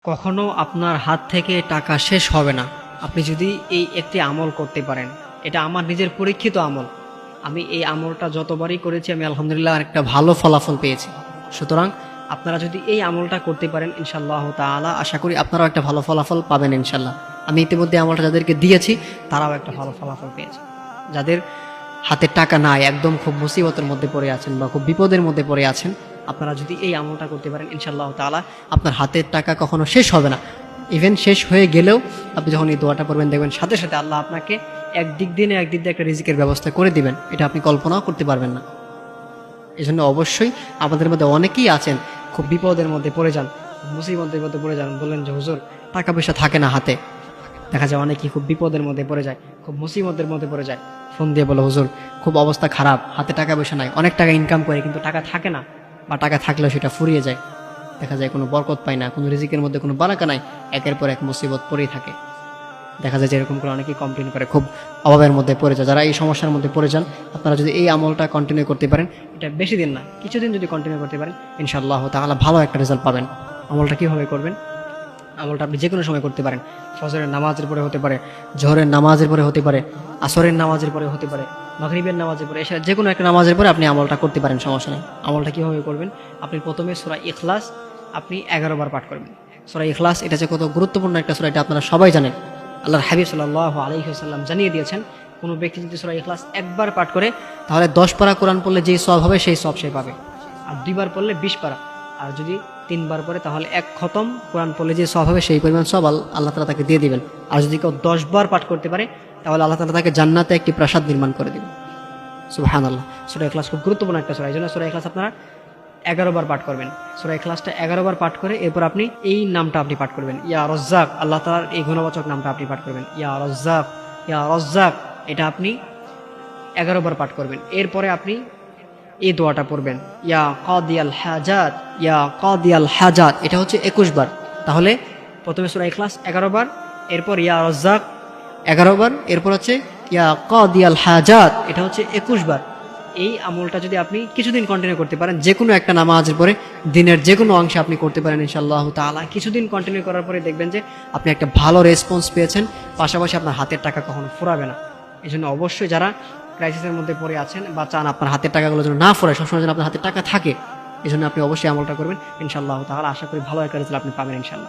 কখনো আপনার হাত থেকে টাকা শেষ হবে না আপনি যদি এই একটি আমল করতে পারেন। এটা আমার নিজের পরীক্ষিত আমল। আমি এই আমলটা যতবারই করেছি আমি আলহামদুলিল্লাহ একটা ভালো ফলাফল পেয়েছি। সুতরাং আপনারা যদি এই আমলটা করতে পারেন ইনশাআল্লাহ তাআলা আশা করি আপনারাও একটা ভালো ফলাফল পাবেন ইনশাআল্লাহ। আমি ইতিমধ্যে আমলটা যাদেরকে দিয়েছি তারাও একটা ভালো ফলাফল পেয়েছে। যাদের হাতে টাকা নাই, একদম খুব মুসিবতের মধ্যে পড়ে আছেন বা খুব বিপদের মধ্যে পড়ে আছেন, আপনারা যদি এই আমলটা করতে পারেন ইনশাআল্লাহ তাআলা আপনার হাতের টাকা কখনো শেষ হবে না। ইভেন শেষ হয়ে গেলেও আপনি যখন এই দোয়াটা পড়বেন দেখবেন সাথে সাথে আল্লাহ আপনাকে একদিক দিয়ে একটা রিজিকের ব্যবস্থা করে দিবেন। এটা আপনি কল্পনাও করতে পারবেন না। এই জন্য অবশ্যই আমাদের মধ্যে অনেকেই আছেন খুব বিপদের মধ্যে পড়ে যান, মুসিবতের মধ্যে পড়ে যান, বললেন যে হুজুর টাকা পয়সা থাকে না হাতে। দেখা যায় অনেকেই খুব বিপদের মধ্যে পড়ে যায়, খুব মুসিবতের মধ্যে পড়ে যায়, ফোন দিয়ে বলে হুজুর খুব অবস্থা খারাপ, হাতে টাকা পয়সা নাই, অনেক টাকা ইনকাম করে কিন্তু টাকা থাকে না, বা টাকা থাকলেও সেটা ফুরিয়ে যায়। দেখা যায় কোনো বরকত পায় না, কোনো রিজিকের মধ্যে কোনো বারাকা নাই, একের পর এক মুসিবত পড়েই থাকে। দেখা যায় যে এরকম করে অনেকেই কমপ্লেন করে, খুব অভাবের মধ্যে পড়ে যায়। যারা এই সমস্যার মধ্যে পড়ে যান আপনারা যদি এই আমলটা কন্টিনিউ করতে পারেন, এটা বেশি দিন না কিছুদিন যদি কন্টিনিউ করতে পারেন ইনশাআল্লাহ তাআলা ভালো একটা রেজাল্ট পাবেন। আমলটা কীভাবে করবেন? আমলটা আপনি যে কোনো সময় করতে পারেন। ফজরের নামাজের পরে হতে পারে, জোহরের নামাজের পরে হতে পারে, আসরের নামাজের পরে হতে পারে, মাগরিবের নামাজের পরে, এসে যে কোনো একটা নামাজের পরে আপনি আমলটা করতে পারেন, সমস্যা নেই। আমলটা কীভাবে করবেন? আপনি প্রথমে সূরা ইখলাস আপনি 11 বার পাঠ করবেন। সূরা ইখলাস এটা যে কত গুরুত্বপূর্ণ একটা সূরা এটা আপনারা সবাই জানেন। আল্লাহর হাবিব সাল্লাল্লাহু আলাইহি ওয়াসাল্লাম জানিয়ে দিয়েছেন কোনো ব্যক্তি যদি সূরা ইখলাস একবার পাঠ করে তাহলে 10 পারা কোরআন পড়লে যেই সওয়াব হবে সেই সওয়াব সে পাবে, আর 2 বার পড়লে 20 পারা, আর যদি 3 বার পরে তাহলে 1 খতম কোরআন পড়লে যে সওয়াব হবে সেই পরিমাণ সওয়াব আল্লাহ তাআলা তাকে দিয়ে দিবেন। আর যদি কেউ 10 বার পাঠ করতে পারে তাহলে আল্লাহ তাআলা তাকে জান্নাতে একটি প্রাসাদ নির্মাণ করে দিবেন। সুবহানাল্লাহ। সূরা ইখলাস খুব গুরুত্বপূর্ণ একটা সূরা। এই জন্য সূরা ইখলাস আপনারা 11 বার পাঠ করবেন। সূরা ইখলাসটা 11 বার পাঠ করে এরপর আপনি এই নামটা আপনি পাঠ করবেন, ইয়া রাজ্জাক। আল্লাহ তাআলার এই গুণবাচক নামটা আপনি পাঠ করবেন, ইয়া রাজ্জাক, ইয়া রাজ্জাক। এটা আপনি 11 বার পাঠ করবেন। এরপরে আপনি এই দোয়াটা পড়বেন, ইয়া কাদিয়াল হাজাত, ইয়া কাদিয়াল হাজাত। এটা হচ্ছে 21 বার। তাহলে প্রথমে সূরা ইখলাস 11 বার, এরপর ইয়া রাজ্জাক 11 বার, এরপর হচ্ছে ইয়া কাদিয়াল হাজাত, এটা হচ্ছে 21 বার। এই আমলটা যদি আপনি কিছুদিন কন্টিনিউ করতে পারেন, যে কোনো একটা নামাজের পরে দিনের যে কোনো অংশে আপনি করতে পারেন ইনশাআল্লাহ তাআলা, কিছুদিন কন্টিনিউ করার পরে দেখবেন যে আপনি একটা ভালো রেসপন্স পেয়েছেন, পাশাপাশি আপনার হাতের টাকা কখনো ফুরাবে না। এই জন্য অবশ্যই যারা ক্রাইসিসের মধ্যে পড়ে আছেন বা চান আপনার হাতের টাকাগুলো যেন না ফুরায়, সবসময় যেন আপনার হাতের টাকা থাকে, এই জন্য আপনি অবশ্যই আমলটা করবেন ইনশাআল্লাহ তাআলা। আশা করি ভালো একটা রেজাল্ট আপনি পাবেন ইনশাআল্লাহ।